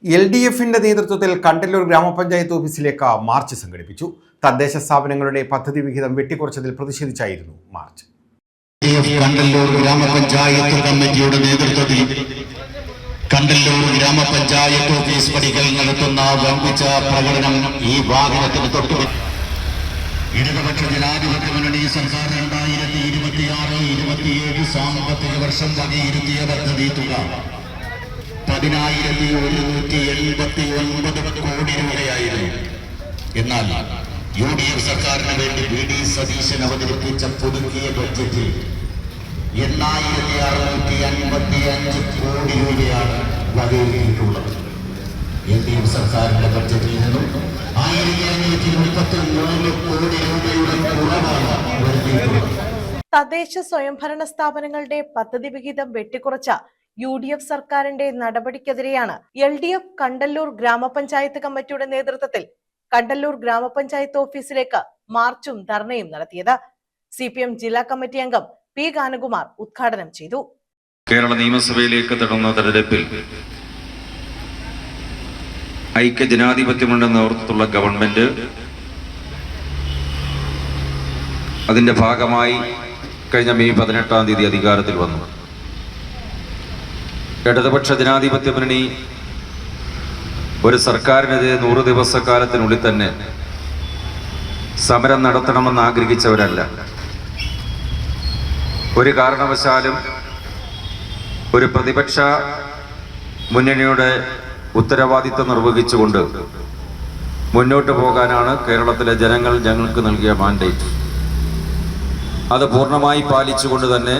LDFിന്റെ നേതൃത്വത്തിൽ കണ്ടല്ലൂർ ഗ്രാമപഞ്ചായത്ത് ഓഫീസിലേക്ക് മാർച്ച് സംഘടിപ്പിച്ചു. തദ്ദേശ സ്ഥാപനങ്ങളുടെ പദ്ധതി വിഹിതം വെട്ടിക്കുറച്ചതിൽ പ്രതിഷേധിച്ചായിരുന്നു മാർച്ച്. കണ്ടല്ലൂർ ഗ്രാമപഞ്ചായത്ത് കമ്മിറ്റിയുടെ നേതൃത്വത്തിൽ കണ്ടല്ലൂർ ഗ്രാമപഞ്ചായത്ത് ഓഫീസ് പടികൾ നടത്തുന്ന വമ്പിച്ച പ്രകടനം ഈ വാഹനത്തിന് തൊട്ടു. ഇടതുപക്ഷ ജനാധിപത്യ മുന്നണി സർക്കാർ 2026-27 സാമ്പത്തിക വർഷം വകയിരുത്തിയ പദ്ധതി തുക 10,189 കോടി രൂപയായിരുന്നു. എന്നാൽ UDF സർക്കാരിന് വേണ്ടി VD സതീശൻ അവതരിപ്പിച്ച പുതുക്കിയ ബഡ്ജറ്റിൽ 8,655 കോടി രൂപയാണ് വകയിരുത്തിയിട്ടുള്ളത്. LDF സർക്കാരിന്റെ ബഡ്ജറ്റിൽ നിന്നും 1,533 കോടി രൂപയുടെ കുറവാണ് വരുത്തിയിട്ടുള്ളത്. തദ്ദേശ സ്വയംഭരണ സ്ഥാപനങ്ങളുടെ പദ്ധതി വിഹിതം വെട്ടിക്കുറച്ച UDF സർക്കാരിന്റെ നടപടിക്കെതിരെയാണ് LDF കണ്ടല്ലൂർ ഗ്രാമപഞ്ചായത്ത് കമ്മിറ്റിയുടെ നേതൃത്വത്തിൽ കണ്ടല്ലൂർ ഗ്രാമപഞ്ചായത്ത് ഓഫീസിലേക്ക് മാർച്ചും ധർണയും നടത്തിയത്. CPM ജില്ലാ കമ്മിറ്റി അംഗം P ഗാനകുമാർ ഉദ്ഘാടനം ചെയ്തു. കേരള നിയമസഭയിലേക്ക് നടന്ന തെരഞ്ഞെടുപ്പിൽ ഐക്യ ജനാധിപത്യമുള്ള നേതൃത്വത്തിലുള്ള ഗവൺമെന്റ് അതിന്റെ ഭാഗമായി കഴിഞ്ഞ മെയ് 18-ാം തീയതി അധികാരത്തിൽ വന്നു. ഇടതുപക്ഷ ജനാധിപത്യ മുന്നണി ഒരു സർക്കാരിനെതിരെ 100 ദിവസക്കാലത്തിനുള്ളിൽ തന്നെ സമരം നടത്തണമെന്ന് ആഗ്രഹിച്ചവരല്ല. ഒരു കാരണവശാലും ഒരു പ്രതിപക്ഷ മുന്നണിയുടെ ഉത്തരവാദിത്തം നിർവഹിച്ചുകൊണ്ട് മുന്നോട്ട് പോകാനാണ് കേരളത്തിലെ ജനങ്ങൾ ഞങ്ങൾക്ക് നൽകിയ മാൻഡേറ്റ്. അത് പൂർണ്ണമായി പാലിച്ചുകൊണ്ട് തന്നെ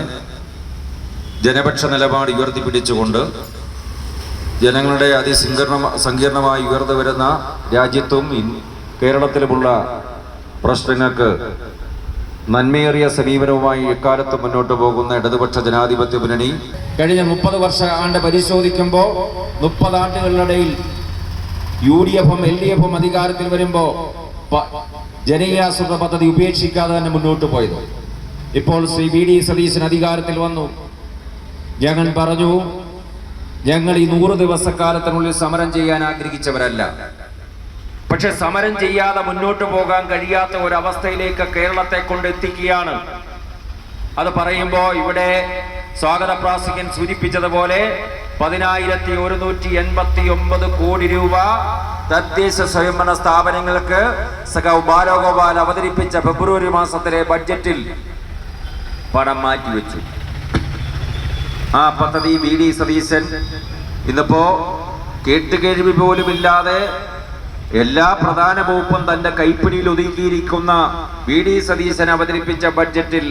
ജനപക്ഷ നിലപാട് ഉയർത്തിപ്പിടിച്ചുകൊണ്ട് ജനങ്ങളുടെ അതിസങ്കീർണമായി ഉയർന്നു വരുന്ന രാജ്യത്തും കേരളത്തിലുമുള്ള പ്രശ്നങ്ങൾക്ക് നന്മയേറിയ സമീപനവുമായി എക്കാലത്തും മുന്നോട്ട് പോകുന്ന ഇടതുപക്ഷ ജനാധിപത്യ മുന്നണി കഴിഞ്ഞ 30 വർഷം പരിശോധിക്കുമ്പോൾ 30 ആണ്ടുകളിനിടയിൽ UDFും LDFും അധികാരത്തിൽ വരുമ്പോൾ ജനകീയാസൂത്രണ പദ്ധതി ഉപേക്ഷിക്കാതെ തന്നെ മുന്നോട്ട് പോയത്. ഇപ്പോൾ ശ്രീ VD സതീശൻ അധികാരത്തിൽ വന്നു. ഞങ്ങൾ പറഞ്ഞു, ഞങ്ങൾ ഈ 100 ദിവസക്കാലത്തിനുള്ളിൽ സമരം ചെയ്യാൻ ആഗ്രഹിച്ചവരല്ല. പക്ഷെ സമരം ചെയ്യാതെ മുന്നോട്ട് പോകാൻ കഴിയാത്ത ഒരവസ്ഥയിലേക്ക് കേരളത്തെ കൊണ്ടെത്തിക്കുകയാണ്. അത് പറയുമ്പോൾ ഇവിടെ സ്വാഗത പ്രാസംഗികൻ സൂചിപ്പിച്ചതുപോലെ 10,189 കോടി രൂപ തദ്ദേശ സ്വയംഭരണ സ്ഥാപനങ്ങൾക്ക് സഖാവ് ബാലഗോപാൽ അവതരിപ്പിച്ച ഫെബ്രുവരി മാസത്തിലെ ബഡ്ജറ്റിൽ പണം മാറ്റിവെച്ചു. ആ പദ്ധതി VD സതീശൻ ഇന്നിപ്പോ കേട്ടുകേഴ്വി പോലുമില്ലാതെ എല്ലാ പ്രധാന വകുപ്പും തന്റെ കൈപ്പിടിയിൽ ഒതുക്കിയിരിക്കുന്ന VD സതീശൻ അവതരിപ്പിച്ച ബഡ്ജറ്റിൽ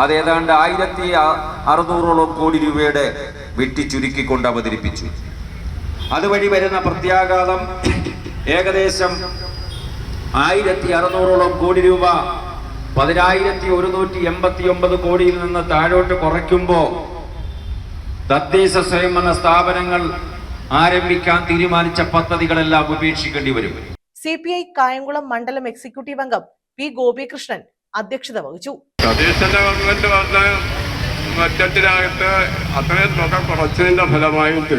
അത് ഏതാണ്ട് 1,600 കോടി രൂപയുടെ വെട്ടി ചുരുക്കിക്കൊണ്ട് അവതരിപ്പിച്ചു. അതുവഴി വരുന്ന പ്രത്യാഘാതം ഏകദേശം 1,600 കോടി രൂപ 10,189 കോടിയിൽ നിന്ന് താഴോട്ട് കുറയ്ക്കുമ്പോൾ തദ്ദേശ സ്വയംഭരണ സ്ഥാപനങ്ങൾ ആരംഭിക്കാൻ തീരുമാനിച്ച പദ്ധതികളെല്ലാം ഉപേക്ഷിക്കേണ്ടി വരും. CPI കായംകുളം മണ്ഡലം എക്സിക്യൂട്ടീവ് അംഗം P ഗോപികൃഷ്ണൻ അധ്യക്ഷത വഹിച്ചു. തദ്ദേശ ഗവൺമെന്റ് പറഞ്ഞ ബഡ്ജറ്റിനകത്ത് അത്രയും തുക കുറച്ചതിന്റെ ഫലമായിട്ട്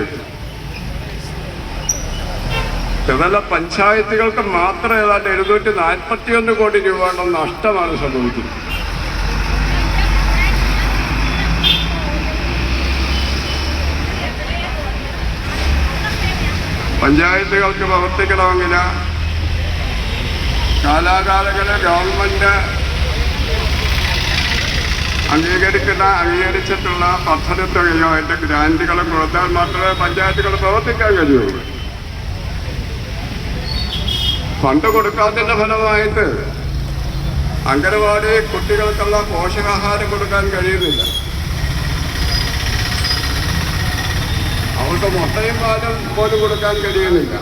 ത്രിതല പഞ്ചായത്തുകൾക്ക് മാത്രം ഏതാണ്ട് 741 കോടി രൂപയുടെ നഷ്ടമാണ് സംഭവിക്കുന്നത്. പഞ്ചായത്തുകൾക്ക് പ്രവർത്തിക്കണമെങ്കിൽ കാലാകാലങ്ങളിൽ ഗവൺമെന്റ് അംഗീകരിച്ചിട്ടുള്ള പദ്ധതി തുകയോ അതിൻ്റെ ഗ്രാൻറ്റുകളും കൊടുത്താൽ മാത്രമേ പഞ്ചായത്തുകൾ പ്രവർത്തിക്കാൻ കഴിയുള്ളൂ. ഫണ്ട് കൊടുക്കാത്തതിൻ്റെ ഫലമായിട്ട് അംഗനവാടി കുട്ടികൾക്കുള്ള പോഷകാഹാരം കൊടുക്കാൻ കഴിയുന്നില്ല. അവർക്ക് മുട്ടയും പാലും പോലും കൊടുക്കാൻ കഴിയുന്നില്ല.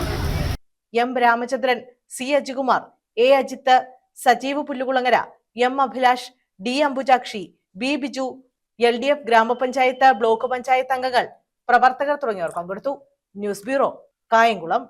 M Ramachandran, C Ajikumar, A Ajith, Sajeev Pullukulangara, M Abhilash, D Ambujakshi, B Biju, LDF ഗ്രാമപഞ്ചായത്ത് ബ്ലോക്ക് പഞ്ചായത്ത് അംഗങ്ങൾ, പ്രവർത്തകർ തുടങ്ങിയവർ പങ്കെടുത്തു. News bureau, Kayamkulam.